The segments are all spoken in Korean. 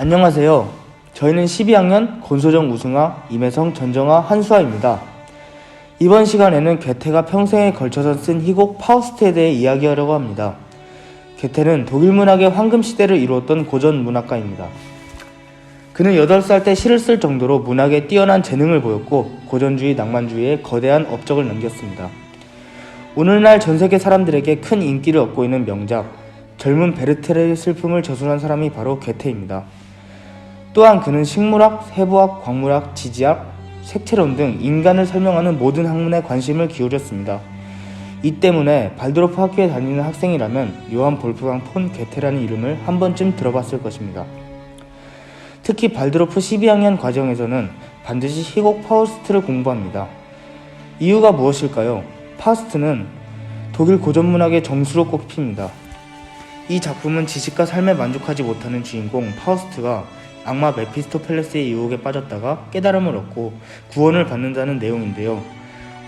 안녕하세요. 저희는 12학년 권소정 우승아, 임혜성 전정아 한수아입니다. 이번 시간에는 괴테가 평생에 걸쳐서 쓴 희곡 파우스트에 대해 이야기하려고 합니다. 괴테는 독일 문학의 황금시대를 이루었던 고전 문학가입니다. 그는 8살 때 시를 쓸 정도로 문학에 뛰어난 재능을 보였고 고전주의, 낭만주의에 거대한 업적을 남겼습니다. 오늘날 전세계 사람들에게 큰 인기를 얻고 있는 명작, 젊은 베르테르의 슬픔을 저술한 사람이 바로 괴테입니다. 또한 그는 식물학, 해부학, 광물학, 지지학, 색채론 등 인간을 설명하는 모든 학문에 관심을 기울였습니다. 이 때문에 발드로프 학교에 다니는 학생이라면 요한 볼프강 폰 괴테라는 이름을 한 번쯤 들어봤을 것입니다. 특히 발드로프 12학년 과정에서는 반드시 희곡 파우스트를 공부합니다. 이유가 무엇일까요? 파우스트는 독일 고전문학의 정수로 꼽힙니다. 이 작품은 지식과 삶에 만족하지 못하는 주인공 파우스트가 악마 메피스토펠레스의 유혹에 빠졌다가 깨달음을 얻고 구원을 받는다는 내용인데요.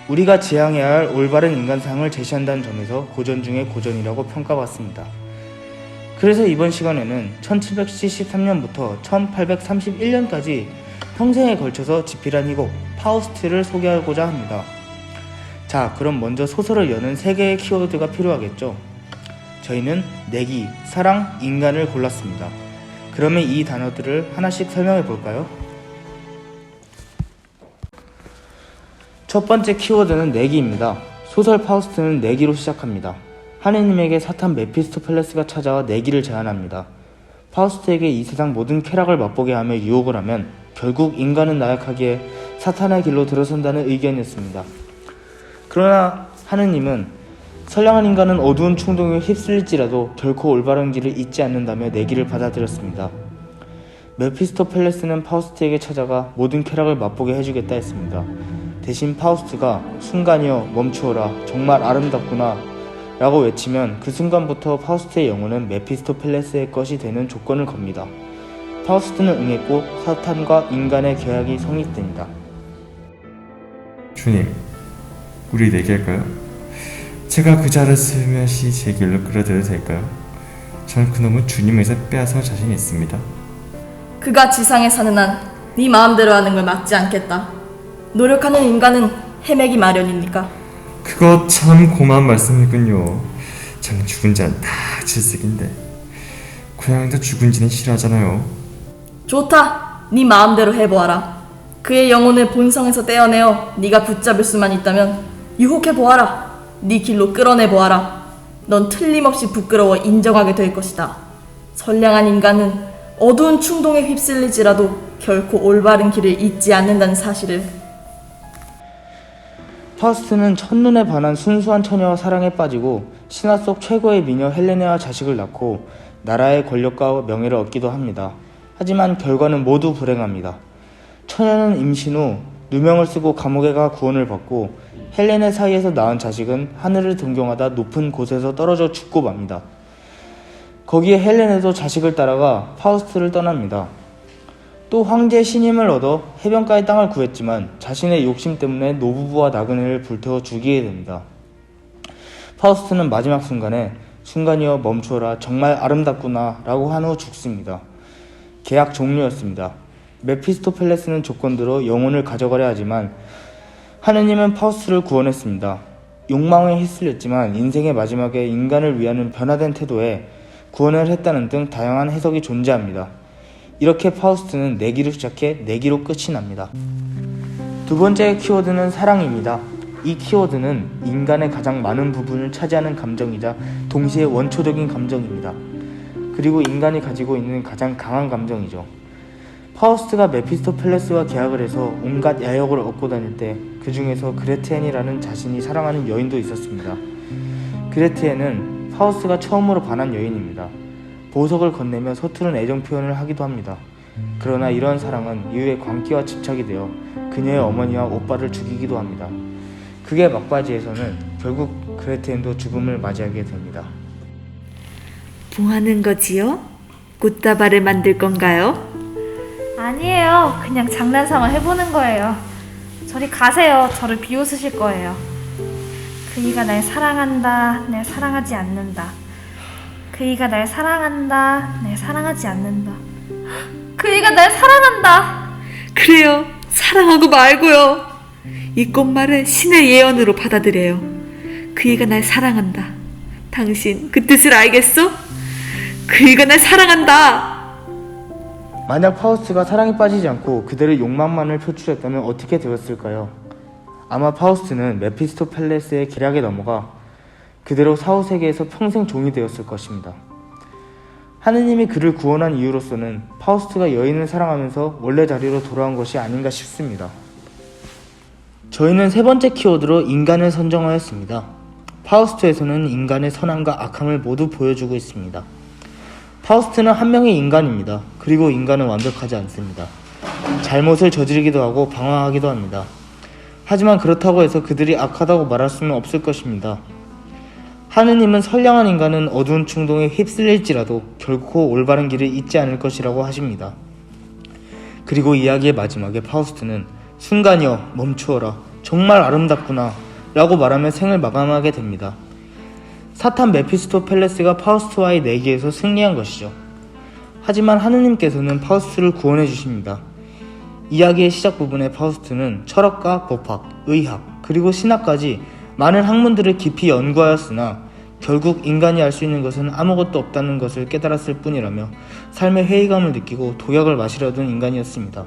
우리가 지향해야 할 올바른 인간상을 제시한다는 점에서 고전 중의 고전이라고 평가받습니다. 그래서 이번 시간에는 1773년부터 1831년까지 평생에 걸쳐서 집필한 희곡 파우스트를 소개하고자 합니다. 자, 그럼 먼저 소설을 여는 3개의 키워드가 필요하겠죠. 저희는 내기, 사랑, 인간을 골랐습니다. 그러면 이 단어들을 하나씩 설명해 볼까요? 첫 번째 키워드는 내기입니다. 소설 파우스트는 내기로 시작합니다. 하느님에게 사탄 메피스토펠레스가 찾아와 내기를 제안합니다. 파우스트에게 이 세상 모든 쾌락을 맛보게 하며 유혹을 하면 결국 인간은 나약하기에 사탄의 길로 들어선다는 의견이었습니다. 그러나 하느님은 선량한 인간은 어두운 충동에 휩쓸릴지라도 결코 올바른 길을 잊지 않는다며 내기를 받아들였습니다. 메피스토펠레스는 파우스트에게 찾아가 모든 쾌락을 맛보게 해주겠다 했습니다. 대신 파우스트가 순간이여 멈추어라, 정말 아름답구나 라고 외치면 그 순간부터 파우스트의 영혼은 메피스토펠레스의 것이 되는 조건을 겁니다. 파우스트는 응했고 사탄과 인간의 계약이 성립됩니다. 주님, 우리 내기할까요? 제가 그 자를 슬며시 제 길로 끌어들여도 될까요? 전 그놈은 주님에서 빼앗을 자신이 있습니다. 그가 지상에 사는 한 네 마음대로 하는 걸 막지 않겠다. 노력하는 인간은 헤매기 마련이니까. 그거 참 고마운 말씀이군요. 저는 죽은 자는 다 질색인데 고양이도 죽은 지는 싫어하잖아요. 좋다. 네 마음대로 해보아라. 그의 영혼을 본성에서 떼어내어 네가 붙잡을 수만 있다면 유혹해보아라. 네 길로 끌어내보아라. 넌 틀림없이 부끄러워 인정하게 될 것이다. 선량한 인간은 어두운 충동에 휩쓸리지라도 결코 올바른 길을 잊지 않는다는 사실을. 파우스트는 첫눈에 반한 순수한 처녀와 사랑에 빠지고 신화 속 최고의 미녀 헬레네와 자식을 낳고 나라의 권력과 명예를 얻기도 합니다. 하지만 결과는 모두 불행합니다. 처녀는 임신 후 누명을 쓰고 감옥에 가 구원을 받고 헬레네 사이에서 낳은 자식은 하늘을 등경하다 높은 곳에서 떨어져 죽고 맙니다. 거기에 헬레네도 자식을 따라가 파우스트를 떠납니다. 또 황제 신임을 얻어 해변가의 땅을 구했지만 자신의 욕심 때문에 노부부와 나그네를 불태워 죽이게 됩니다. 파우스트는 마지막 순간에 순간이여 멈추어라, 정말 아름답구나 라고 한 후 죽습니다. 계약 종료였습니다. 메피스토펠레스는 조건대로 영혼을 가져가려 하지만 하느님은 파우스트를 구원했습니다. 욕망에 휩쓸렸지만 인생의 마지막에 인간을 위하는 변화된 태도에 구원을 했다는 등 다양한 해석이 존재합니다. 이렇게 파우스트는 내기로 시작해 내기로 끝이 납니다. 두 번째 키워드는 사랑입니다. 이 키워드는 인간의 가장 많은 부분을 차지하는 감정이자 동시에 원초적인 감정입니다. 그리고 인간이 가지고 있는 가장 강한 감정이죠. 파우스트가 메피스토펠레스와 계약을 해서 온갖 야욕을 얻고 다닐 때 그 중에서 그레티엔이라는 자신이 사랑하는 여인도 있었습니다. 그레티엔은 파우스트가 처음으로 반한 여인입니다. 보석을 건네며 서투른 애정 표현을 하기도 합니다. 그러나 이러한 사랑은 이후에 광기와 집착이 되어 그녀의 어머니와 오빠를 죽이기도 합니다. 그게 막바지에서는 결국 그레티엔도 죽음을 맞이하게 됩니다. 뭐 하는 거지요? 꽃다발을 만들 건가요? 아니에요. 그냥 장난삼아 해보는 거예요. 저리 가세요. 저를 비웃으실 거예요. 그이가 날 사랑한다. 날 사랑하지 않는다. 그이가 날 사랑한다. 날 사랑하지 않는다. 그이가 날 사랑한다. 그래요. 사랑하고 말고요. 이 꽃말을 신의 예언으로 받아들여요. 그이가 날 사랑한다. 당신 그 뜻을 알겠어? 그이가 날 사랑한다. 만약 파우스트가 사랑에 빠지지 않고 그대로 욕망만을 표출했다면 어떻게 되었을까요? 아마 파우스트는 메피스토펠레스의 계략에 넘어가 그대로 사후세계에서 평생 종이 되었을 것입니다. 하느님이 그를 구원한 이유로서는 파우스트가 여인을 사랑하면서 원래 자리로 돌아온 것이 아닌가 싶습니다. 저희는 세 번째 키워드로 인간을 선정하였습니다. 파우스트에서는 인간의 선함과 악함을 모두 보여주고 있습니다. 파우스트는 한 명의 인간입니다. 그리고 인간은 완벽하지 않습니다. 잘못을 저지르기도 하고 방황하기도 합니다. 하지만 그렇다고 해서 그들이 악하다고 말할 수는 없을 것입니다. 하느님은 선량한 인간은 어두운 충동에 휩쓸릴지라도 결코 올바른 길을 잊지 않을 것이라고 하십니다. 그리고 이야기의 마지막에 파우스트는 순간이여 멈추어라, 정말 아름답구나 라고 말하며 생을 마감하게 됩니다. 사탄 메피스토펠레스가 파우스트와의 내기에서 승리한 것이죠. 하지만 하느님께서는 파우스트를 구원해 주십니다. 이야기의 시작 부분에 파우스트는 철학과 법학, 의학, 그리고 신학까지 많은 학문들을 깊이 연구하였으나 결국 인간이 알 수 있는 것은 아무것도 없다는 것을 깨달았을 뿐이라며 삶의 회의감을 느끼고 독약을 마시려던 인간이었습니다.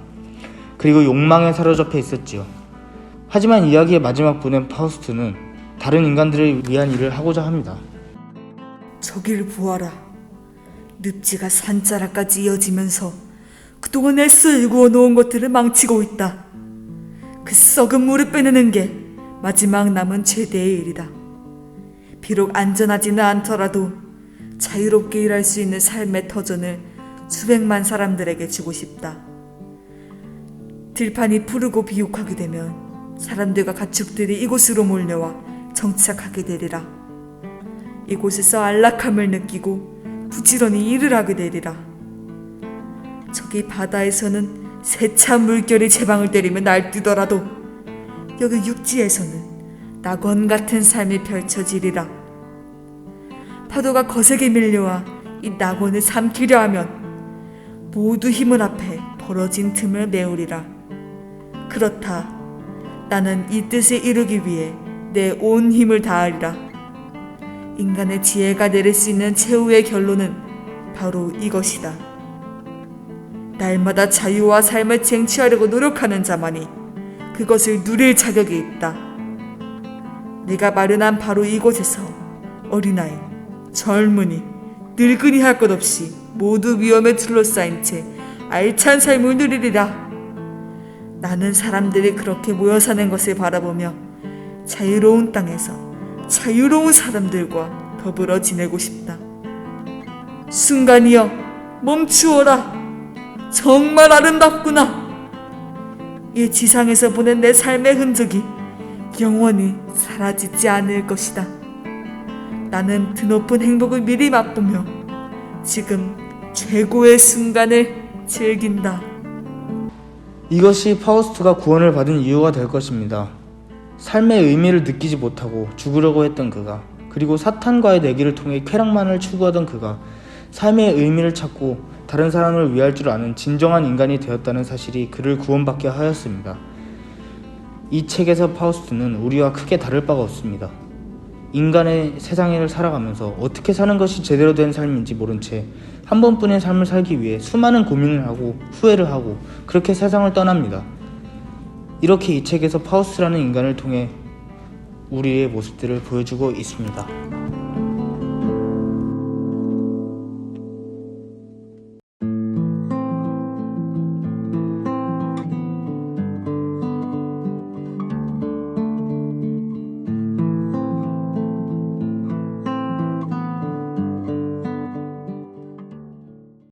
그리고 욕망에 사로잡혀 있었지요. 하지만 이야기의 마지막 부분엔 파우스트는 다른 인간들을 위한 일을 하고자 합니다. 저기를 보아라. 늪지가 산자락까지 이어지면서 그동안 애써 일구어 놓은 것들을 망치고 있다. 그 썩은 물을 빼내는 게 마지막 남은 최대의 일이다. 비록 안전하지는 않더라도 자유롭게 일할 수 있는 삶의 터전을 수백만 사람들에게 주고 싶다. 들판이 푸르고 비옥하게 되면 사람들과 가축들이 이곳으로 몰려와 정착하게 되리라. 이곳에서 안락함을 느끼고 부지런히 일을 하게 되리라. 저기 바다에서는 세차 물결이 제방을 때리며 날뛰더라도 여기 육지에서는 낙원 같은 삶이 펼쳐지리라. 파도가 거세게 밀려와 이 낙원을 삼키려 하면 모두 힘을 합해 벌어진 틈을 메우리라. 그렇다. 나는 이 뜻에 이르기 위해 내 온 힘을 다하리라. 인간의 지혜가 내릴 수 있는 최후의 결론은 바로 이것이다. 날마다 자유와 삶을 쟁취하려고 노력하는 자만이 그것을 누릴 자격이 있다. 내가 마련한 바로 이곳에서 어린아이, 젊은이, 늙은이 할 것 없이 모두 위험에 둘러싸인 채 알찬 삶을 누리리라. 나는 사람들이 그렇게 모여 사는 것을 바라보며 자유로운 땅에서 자유로운 사람들과 더불어 지내고 싶다. 순간이여 멈추어라. 정말 아름답구나. 이 지상에서 보낸 내 삶의 흔적이 영원히 사라지지 않을 것이다. 나는 드높은 행복을 미리 맛보며 지금 최고의 순간을 즐긴다. 이것이 파우스트가 구원을 받은 이유가 될 것입니다. 삶의 의미를 느끼지 못하고 죽으려고 했던 그가, 그리고 사탄과의 내기를 통해 쾌락만을 추구하던 그가 삶의 의미를 찾고 다른 사람을 위할 줄 아는 진정한 인간이 되었다는 사실이 그를 구원받게 하였습니다. 이 책에서 파우스트는 우리와 크게 다를 바가 없습니다. 인간의 세상을 살아가면서 어떻게 사는 것이 제대로 된 삶인지 모른 채 한 번뿐인 삶을 살기 위해 수많은 고민을 하고 후회를 하고 그렇게 세상을 떠납니다. 이렇게 이 책에서 파우스트라는 인간을 통해 우리의 모습들을 보여주고 있습니다.